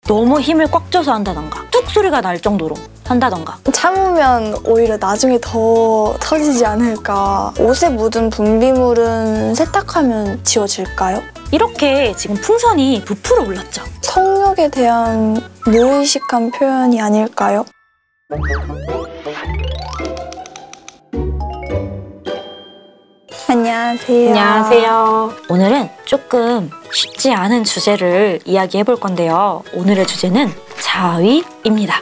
너무 힘을 꽉 줘서 한다던가 뚝 소리가 날 정도로 한다던가 참으면 오히려 나중에 더 터지지 않을까. 옷에 묻은 분비물은 세탁하면 지워질까요? 이렇게 지금 풍선이 부풀어 올랐죠. 성욕에 대한 무의식한 표현이 아닐까요? 안녕하세요. 안녕하세요. 오늘은 조금 쉽지 않은 주제를 이야기해 볼 건데요. 오늘의 주제는 자위입니다.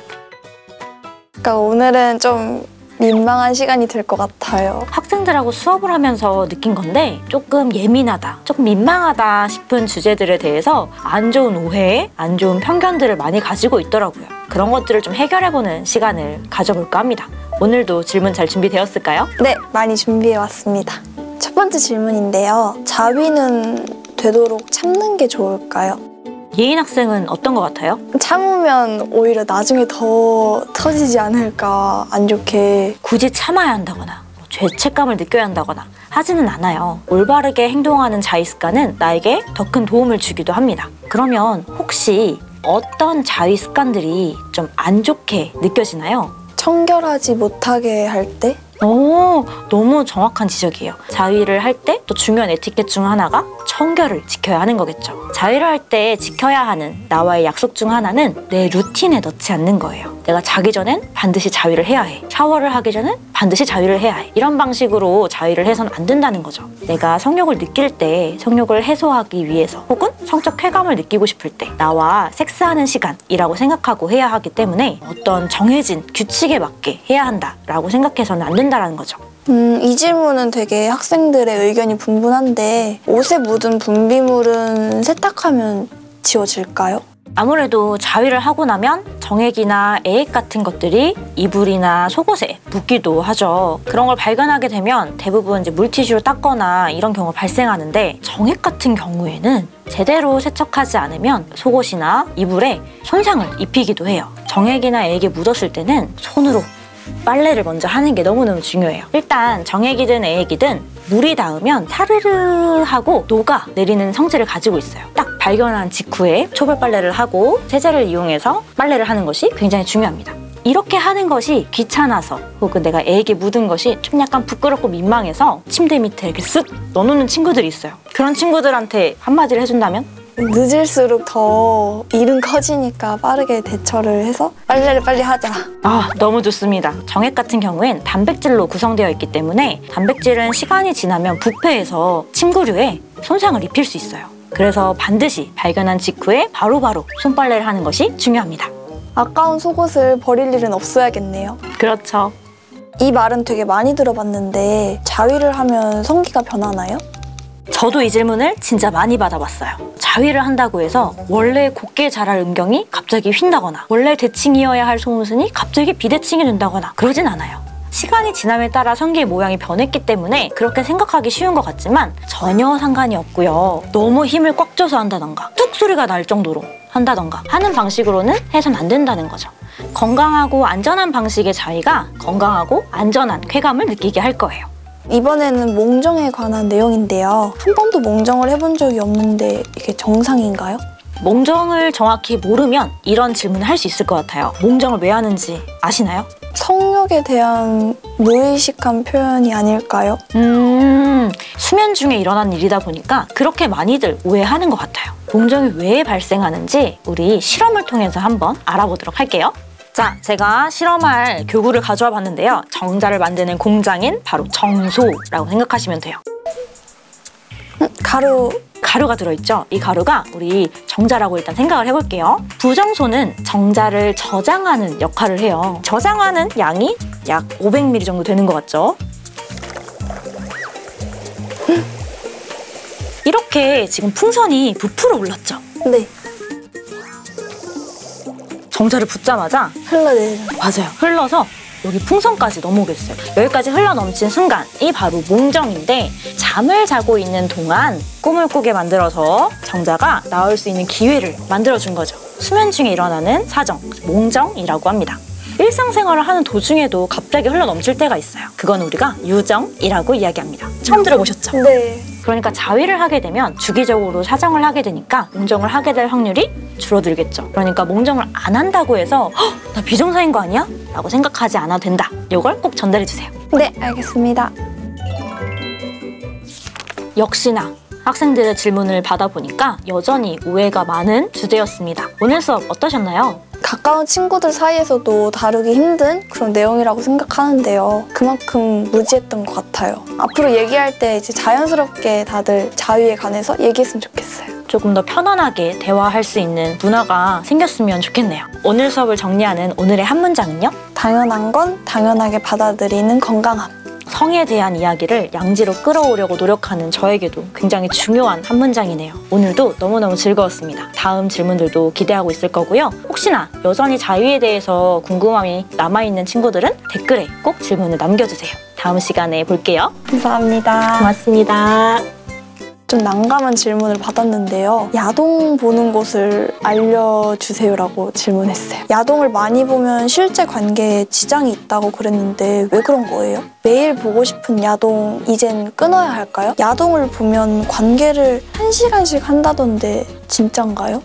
그러니까 오늘은 좀 민망한 시간이 될 것 같아요. 학생들하고 수업을 하면서 느낀 건데 조금 예민하다, 조금 민망하다 싶은 주제들에 대해서 안 좋은 오해, 안 좋은 편견들을 많이 가지고 있더라고요. 그런 것들을 좀 해결해보는 시간을 가져볼까 합니다. 오늘도 질문 잘 준비되었을까요? 네, 많이 준비해왔습니다. 첫 번째 질문인데요. 자위는 되도록 참는 게 좋을까요? 예인 학생은 어떤 것 같아요? 참으면 오히려 나중에 더 터지지 않을까, 안 좋게. 굳이 참아야 한다거나 죄책감을 느껴야 한다거나 하지는 않아요. 올바르게 행동하는 자위 습관은 나에게 더 큰 도움을 주기도 합니다. 그러면 혹시 어떤 자위 습관들이 좀 안 좋게 느껴지나요? 청결하지 못하게 할 때? 오, 너무 정확한 지적이에요. 자위를 할 때 또 중요한 에티켓 중 하나가 청결을 지켜야 하는 거겠죠. 자위를 할 때 지켜야 하는 나와의 약속 중 하나는 내 루틴에 넣지 않는 거예요. 내가 자기 전엔 반드시 자위를 해야 해. 샤워를 하기 전엔 반드시 자위를 해야 해. 이런 방식으로 자위를 해서는 안 된다는 거죠. 내가 성욕을 느낄 때 성욕을 해소하기 위해서 혹은 성적 쾌감을 느끼고 싶을 때 나와 섹스하는 시간이라고 생각하고 해야 하기 때문에 어떤 정해진 규칙에 맞게 해야 한다라고 생각해서는 안 된다는 거죠. 이 질문은 되게 학생들의 의견이 분분한데 옷에 묻은 분비물은 세탁하면 지워질까요? 아무래도 자위를 하고 나면 정액이나 애액 같은 것들이 이불이나 속옷에 묻기도 하죠. 그런 걸 발견하게 되면 대부분 이제 물티슈로 닦거나 이런 경우가 발생하는데 정액 같은 경우에는 제대로 세척하지 않으면 속옷이나 이불에 손상을 입히기도 해요. 정액이나 애액이 묻었을 때는 손으로 빨래를 먼저 하는 게 너무너무 중요해요. 일단 정액이든 애액이든 물이 닿으면 사르르 하고 녹아 내리는 성질을 가지고 있어요. 딱 발견한 직후에 초벌 빨래를 하고 세제를 이용해서 빨래를 하는 것이 굉장히 중요합니다. 이렇게 하는 것이 귀찮아서 혹은 내가 애에게 묻은 것이 좀 약간 부끄럽고 민망해서 침대 밑에 이렇게 쓱 넣어놓는 친구들이 있어요. 그런 친구들한테 한마디를 해준다면? 늦을수록 더 일은 커지니까 빠르게 대처를 해서 빨래를 빨리 하자. 아, 너무 좋습니다. 정액 같은 경우엔 단백질로 구성되어 있기 때문에 단백질은 시간이 지나면 부패해서 침구류에 손상을 입힐 수 있어요. 그래서 반드시 발견한 직후에 바로바로 손빨래를 하는 것이 중요합니다. 아까운 속옷을 버릴 일은 없어야겠네요. 그렇죠. 이 말은 되게 많이 들어봤는데 자위를 하면 성기가 변하나요? 저도 이 질문을 진짜 많이 받아봤어요. 자위를 한다고 해서 원래 곱게 자랄 음경이 갑자기 휜다거나 원래 대칭이어야 할 속옷이 갑자기 비대칭이 된다거나 그러진 않아요. 시간이 지남에 따라 성기의 모양이 변했기 때문에 그렇게 생각하기 쉬운 것 같지만 전혀 상관이 없고요. 너무 힘을 꽉 줘서 한다던가 뚝 소리가 날 정도로 한다던가 하는 방식으로는 해선 안 된다는 거죠. 건강하고 안전한 방식의 자위가 건강하고 안전한 쾌감을 느끼게 할 거예요. 이번에는 몽정에 관한 내용인데요. 한 번도 몽정을 해본 적이 없는데 이게 정상인가요? 몽정을 정확히 모르면 이런 질문을 할 수 있을 것 같아요. 몽정을 왜 하는지 아시나요? 성욕에 대한 무의식한 표현이 아닐까요? 수면 중에 일어난 일이다 보니까 그렇게 많이들 오해하는 것 같아요. 몽정이 왜 발생하는지 우리 실험을 통해서 한번 알아보도록 할게요. 자, 제가 실험할 교구를 가져와 봤는데요. 정자를 만드는 공장인 바로 정소라고 생각하시면 돼요. 가루가 들어있죠? 이 가루가 우리 정자라고 일단 생각을 해볼게요. 부정소는 정자를 저장하는 역할을 해요. 저장하는 양이 약 500ml 정도 되는 것 같죠? 이렇게 지금 풍선이 부풀어 올랐죠? 네. 정자를 붓자마자 흘러내리죠. 맞아요. 흘러서 여기 풍선까지 넘어오게 됐어요. 여기까지 흘러넘친 순간이 바로 몽정인데 잠을 자고 있는 동안 꿈을 꾸게 만들어서 정자가 나올 수 있는 기회를 만들어준 거죠. 수면 중에 일어나는 사정, 몽정이라고 합니다. 일상생활을 하는 도중에도 갑자기 흘러넘칠 때가 있어요. 그건 우리가 유정이라고 이야기합니다. 처음 들어보셨죠? 네. 그러니까 자위를 하게 되면 주기적으로 사정을 하게 되니까 몽정을 하게 될 확률이 줄어들겠죠. 그러니까 몽정을 안 한다고 해서 나 비정상인 거 아니야? 라고 생각하지 않아도 된다. 이걸 꼭 전달해 주세요. 네, 알겠습니다. 역시나 학생들의 질문을 받아보니까 여전히 오해가 많은 주제였습니다. 오늘 수업 어떠셨나요? 가까운 친구들 사이에서도 다루기 힘든 그런 내용이라고 생각하는데요. 그만큼 무지했던 것 같아요. 앞으로 얘기할 때 이제 자연스럽게 다들 자위에 관해서 얘기했으면 좋겠어요. 조금 더 편안하게 대화할 수 있는 문화가 생겼으면 좋겠네요. 오늘 수업을 정리하는 오늘의 한 문장은요? 당연한 건 당연하게 받아들이는 건강함. 성에 대한 이야기를 양지로 끌어오려고 노력하는 저에게도 굉장히 중요한 한 문장이네요. 오늘도 너무너무 즐거웠습니다. 다음 질문들도 기대하고 있을 거고요. 혹시나 여전히 자위에 대해서 궁금함이 남아있는 친구들은 댓글에 꼭 질문을 남겨주세요. 다음 시간에 볼게요. 감사합니다. 고맙습니다. 좀 난감한 질문을 받았는데요. 야동 보는 곳을 알려주세요라고 질문했어요. 야동을 많이 보면 실제 관계에 지장이 있다고 그랬는데 왜 그런 거예요? 매일 보고 싶은 야동 이젠 끊어야 할까요? 야동을 보면 관계를 1시간씩 한다던데 진짠가요?